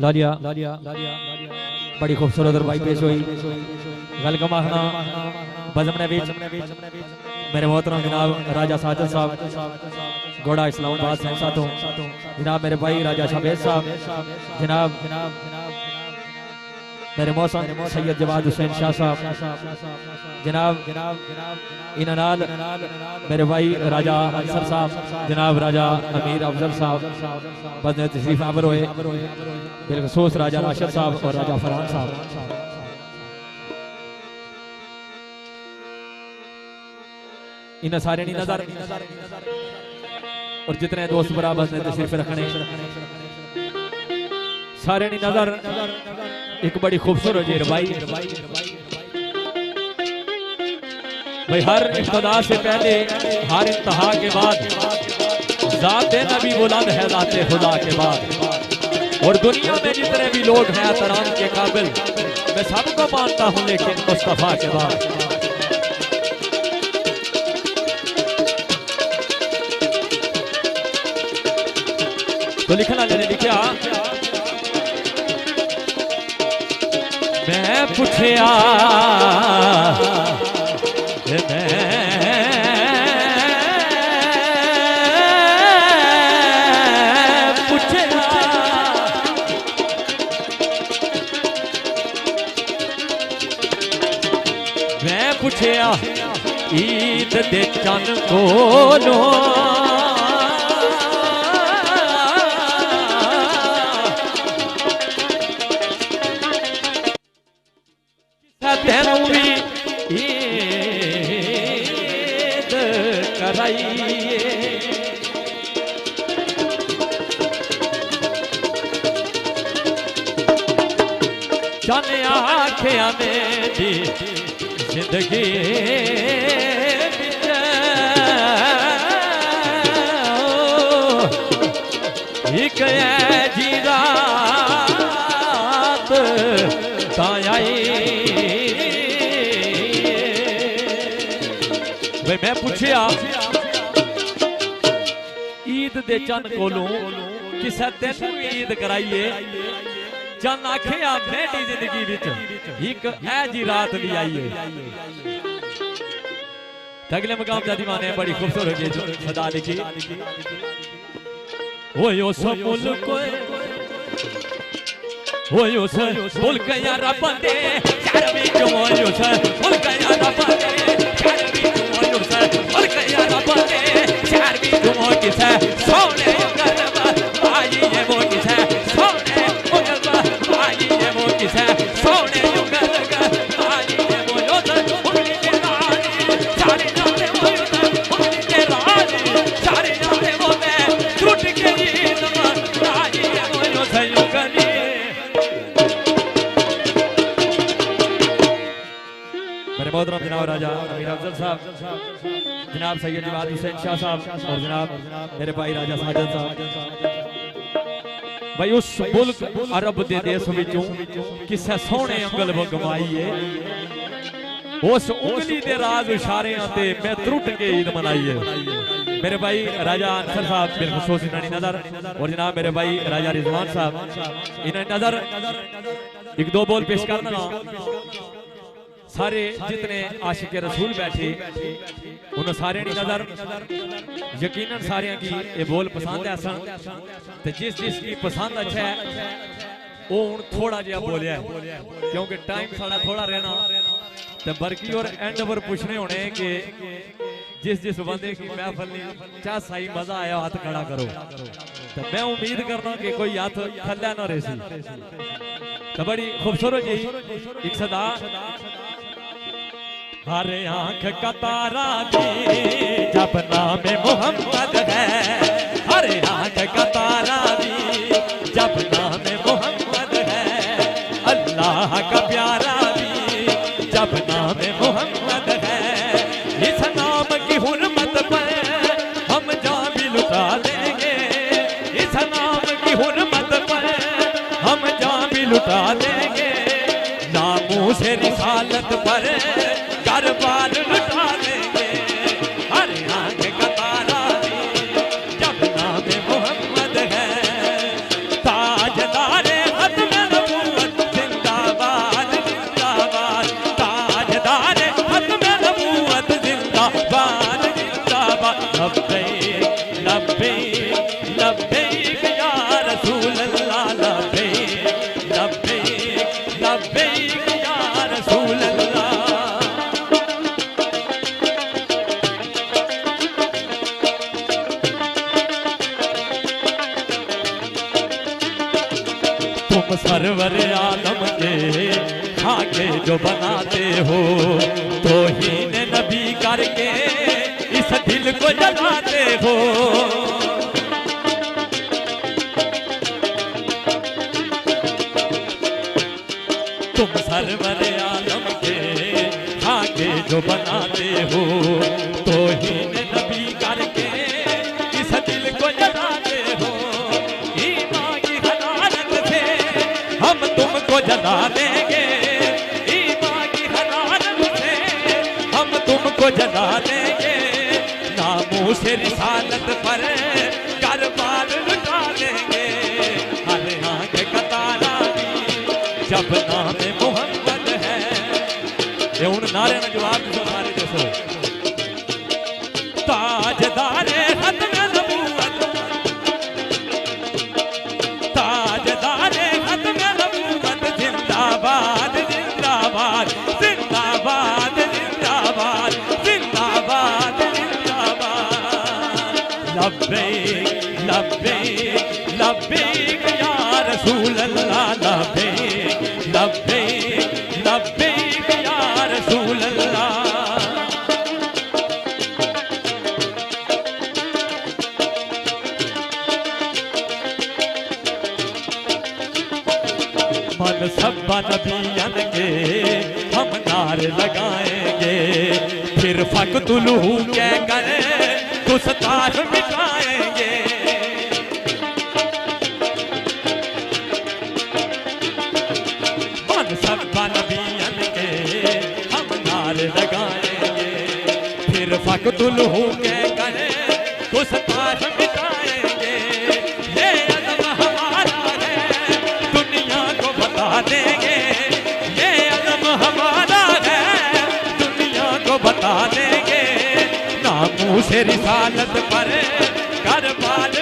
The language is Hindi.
लालिया बड़ी खूबसूरत और भाई पेश हुई गलगमाहना बजमने बीच मेरे मोहतरम जनाब राजा साजिद साहब घोड़ा इस्लामाबाद से साथों जनाब मेरे भाई राजा शाबेद साहब जनाब मेरे मौसम सैयद जवाद हुसैन शाह साहब जनाब इनानाल मेरे भाई राजा अंसर साहब जनाब राजा अमीर अफजल साहब बदने तशरीफ आवर हुए बिलखसूस राजा राशिद साहब और राजा फरहान साहब इन सारे नजर और जितने दोस्त बराबर ने तशरीफ रखने सारे नजर एक बड़ी खूबसूरत जेर भाई हर इब्तदा से पहले हर इंतहा के बाद ज़ाते नबी बुलंद है ज़ाते खुदा के बाद और दुनिया में जितने भी लोग हैं एहतराम के काबिल मैं सबको मानता हूं लेकिन मुस्तफा के बाद तो लिखना मैंने लिखा मैं पूछया मैं पूछया ईद दे चन कोलो जाने आखिया मेरी जिंदगी एक जी रात आई मैं पूछया ईद दे चन कोलों किसे तेन ईद कराइए चन आखिया मेरी जिंदगी विच एक ऐसी रात भी आई है अगले मकाम का दीवाने बड़ी खूबसूरत सदा लिखी ओयो सब मुल्क ओयो सब मुल्क यार बंदे चार भी ओयो सब मुल्क यार बंदे चार भी ओयो सब मुल्क यार बंदे चार भी किसे सोने गरबा आई ये वो किसे सोने गरबा आई ये वो किसे सोने गरबा आई ये वो योधर उंगली के रानी सारे नाले वो योधर उंगली के रानी सारे नाले वो मैं टूट गई नमन आई ये वो योधर युगली मेरे मोहतरम जनाब राजा अमीर अफजल साहब जनाब सैयद जवाद हुसैन शाह साहब और जनाब मेरे भाई राजा साजिद साहब भाई उस मुल्क अरब दे देश विचों किसे सोहने अंगल वगवाई है उस उंगली दे राज इशारियां ते मैं त्रुट के ईद मनाई है मेरे भाई राजा अंसर साहब बिलखसूस इन्हां नजर और जनाब मेरे भाई राजा रिजवान साहब इन्हां नजर एक दो बोल पेश करना सारे जितने आशिक रसूल बैठे उन्होंने सारे नजर यकीनन सारे की ये बोल पसंद है सन ते जिस की पसंद अच्छा है वो हुण थोड़ा जिहा बोलिया क्योंकि टाइम साड़ा थोड़ा रहना ते बरकी और एंड पर पूछने होने कि जिस बंदे की महफिल चाह सही मजा आया हाथ खड़ा करो तो मैं उम्मीद करना कि कोई हाथ थल्ले ना रहे तो बड़ी खूबसूरत जी एक सदा हर आंख का तारा भी जब नाम मोहम्मद है हर आंख का तारा भी जब नाम मोहम्मद है अल्लाह का प्यारा भी जब नाम मोहम्मद है इस नाम की हुर्मत पर हम जान भी लुटा देंगे इस नाम की हुर्मत पर हम जान भी लुटा देंगे नामों से रिसालत पर बाल लुटा देंगे हर आंख का तारा भी जब नाम मोहम्मद है ताजदारे हद तुम सरवर आलम के आगे जो बनाते हो, तौहीन नबी करके इस दिल को जलाते हो। तुम सरवर आलम के आगे जो बनाते हो, तौहीन नबी करके इस दिल को जलाते हो। ईमान की हरारत से हम तुमको जला देंगे, ईमान की हरारत से हम तुमको जला देंगे। नामूस रिसालत पर करबाल लुटा देंगे। हर आंख का तारा भी जब नाम मोहम्मद है। ये उन नारे में जवाब दो सारे दसो। ताजदारे खत्म नबूवत, ताजदारे खत्म नबूवत जिंदाबाद जिंदाबाद जिंदाबाद जिंदाबाद जिंदाबाद जिंदाबाद। लब्बैक लब्बैक लब्बैक या रसूल अल्लाह, लब्बैक लब्बैक लब्बैक या रसूल अल्लाह। मन सब्बा नबियन के हम नारे लगाएंगे, फिर फक़तुलहू कह कर गुस्ताख मिटाएंगे। मन सब्बा नबियन के हम नारे लगाएंगे, फिर फक़तुलहू कह कर गुस्ताख मिटाएंगे। ये अज़म हमारा है दुनिया को बता देंगे, ये अज़म हमारा है दुनिया को बता देंगे। नामूस रिसालत पर करबाल